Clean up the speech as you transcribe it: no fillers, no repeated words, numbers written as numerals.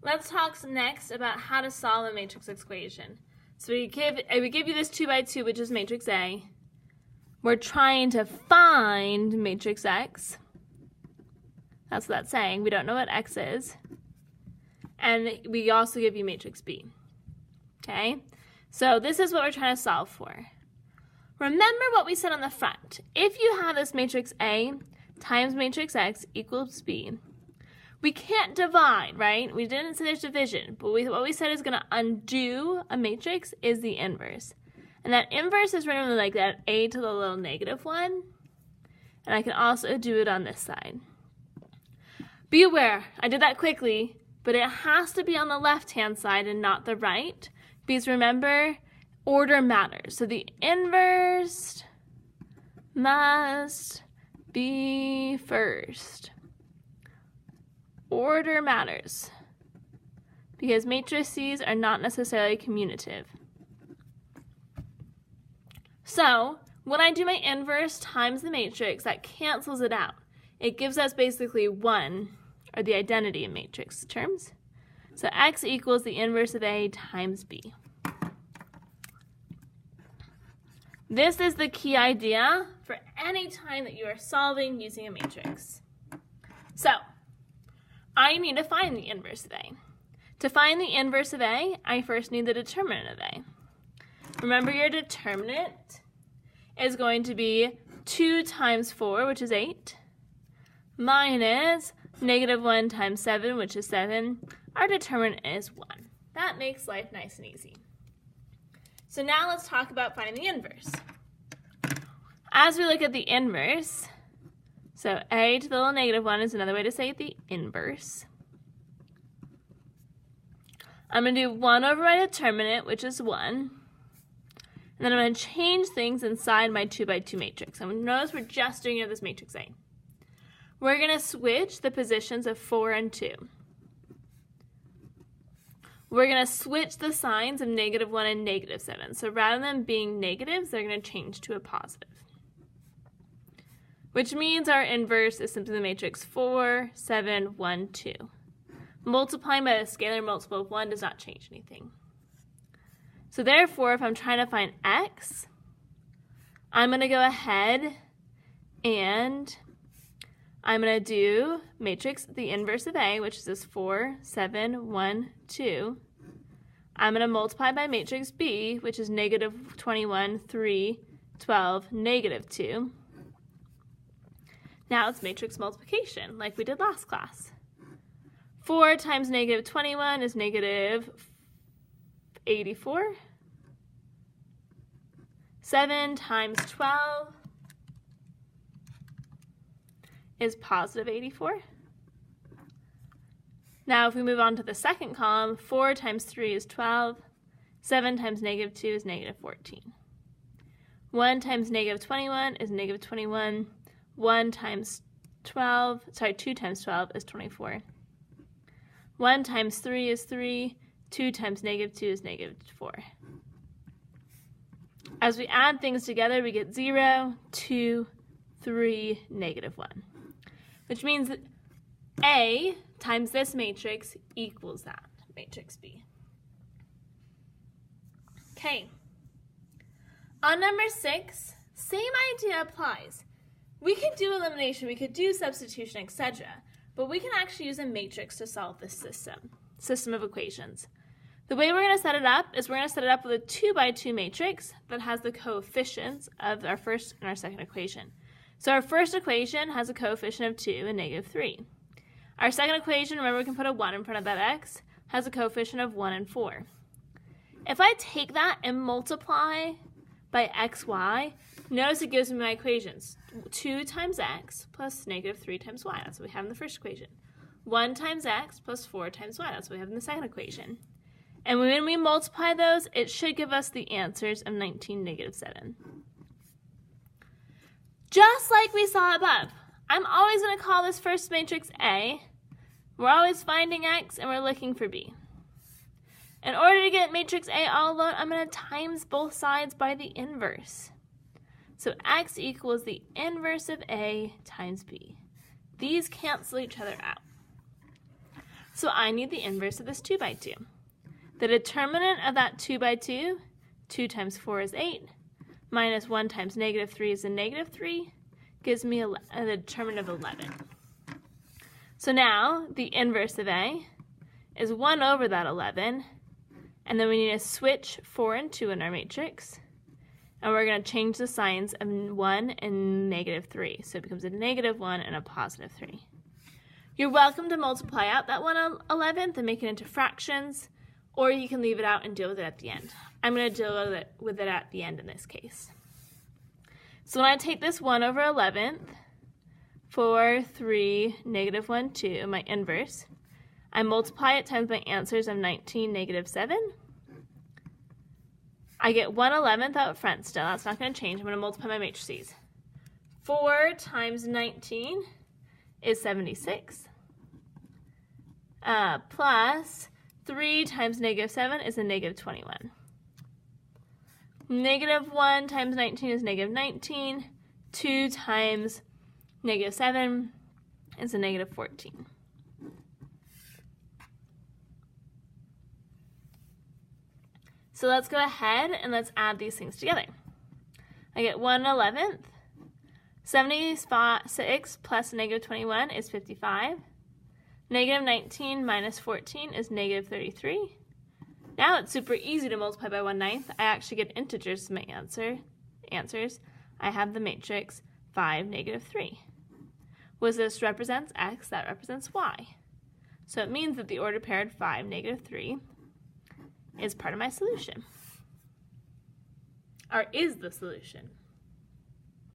Let's talk next about how to solve a matrix equation. So we give you this 2 by 2, which is matrix A. We're trying to find matrix X. That's what that's saying. We don't know what X is. And we also give you matrix B. Okay? So this is what we're trying to solve for. Remember what we said on the front. If you have this matrix A times matrix X equals B, we can't divide, right? We didn't say there's division, but what we said is going to undo a matrix is the inverse. And that inverse is written like that, A to the little -1. And I can also do it on this side. Be aware, I did that quickly, but it has to be on the left-hand side and not the right. Because remember, order matters. So the inverse must be first. Order matters because matrices are not necessarily commutative. So when I do my inverse times the matrix, that cancels it out. It gives us basically 1, or the identity in matrix terms. So X equals the inverse of A times B. This is the key idea for any time that you are solving using a matrix. So I need to find the inverse of A. To find the inverse of A, I first need the determinant of A. Remember, your determinant is going to be 2 times 4, which is 8, minus -1 times 7, which is 7. Our determinant is 1. That makes life nice and easy. So now let's talk about finding the inverse. As we look at the inverse, so A to the little -1 is another way to say the inverse. I'm going to do 1 over my determinant, which is 1. And then I'm going to change things inside my 2 by 2 matrix. And notice we're just doing it with this matrix A. We're going to switch the positions of 4 and 2. We're going to switch the signs of -1 and -7. So rather than being negatives, they're going to change to a positive. Which means our inverse is simply the matrix 4, 7, 1, 2. Multiplying by a scalar multiple of 1 does not change anything. So therefore, if I'm trying to find X, I'm going to go ahead and I'm going to do matrix, the inverse of A, which is this 4, 7, 1, 2. I'm going to multiply by matrix B, which is -21, 3, 12, -2. Now it's matrix multiplication, like we did last class. 4 times -21 is -84. 7 times 12 is +84. Now if we move on to the second column, 4 times 3 is 12. 7 times -2 is -14. 1 times -21 is -21. 2 times 12 is 24. 1 times 3 is 3. 2 times -2 is -4. As we add things together, we get 0, 2, 3, -1. Which means that A times this matrix equals that, matrix B. Okay. On number 6, same idea applies. We could do elimination, we could do substitution, etc. But we can actually use a matrix to solve this system of equations. The way we're going to set it up is we're going to set it up with a 2 by 2 matrix that has the coefficients of our first and our second equation. So our first equation has a coefficient of 2 and -3. Our second equation, remember we can put a 1 in front of that x, has a coefficient of 1 and 4. If I take that and multiply by xy, notice it gives me my equations. 2 times x plus -3 times y. That's what we have in the first equation. 1 times x plus 4 times y. That's what we have in the second equation. And when we multiply those, it should give us the answers of 19, -7. Just like we saw above, I'm always going to call this first matrix A. We're always finding x and we're looking for B. In order to get matrix A all alone, I'm going to times both sides by the inverse. So x equals the inverse of A times B. These cancel each other out. So I need the inverse of this 2 by 2. The determinant of that 2 by 2, 2 times 4 is 8, minus 1 times negative 3 is a negative 3, gives me a determinant of 11. So now the inverse of A is 1 over that 11, and then we need to switch 4 and 2 in our matrix, and we're going to change the signs of 1 and negative 3. So it becomes a negative 1 and a positive 3. You're welcome to multiply out that 1/11th and make it into fractions, or you can leave it out and deal with it at the end. I'm going to deal with it at the end in this case. So when I take this 1 over 11th, 4, 3, negative 1, 2, my inverse, I multiply it times my answers of 19, negative 7. I get 1/11th out front still. That's not going to change. I'm going to multiply my matrices. 4 times 19 is 76. Plus 3 times negative 7 is a negative 21. Negative 1 times 19 is negative 19. 2 times negative 7 is a negative 14. So let's go ahead and let's add these things together. I get 1/11th. 76 plus negative 21 is 55. Negative 19 minus 14 is negative 33. Now it's super easy to multiply by 1/9. I actually get integers to my answers. I have the matrix 5, negative 3. What this represents x, that represents y. So it means that the order paired 5, negative 3 is part of my solution, or is the solution.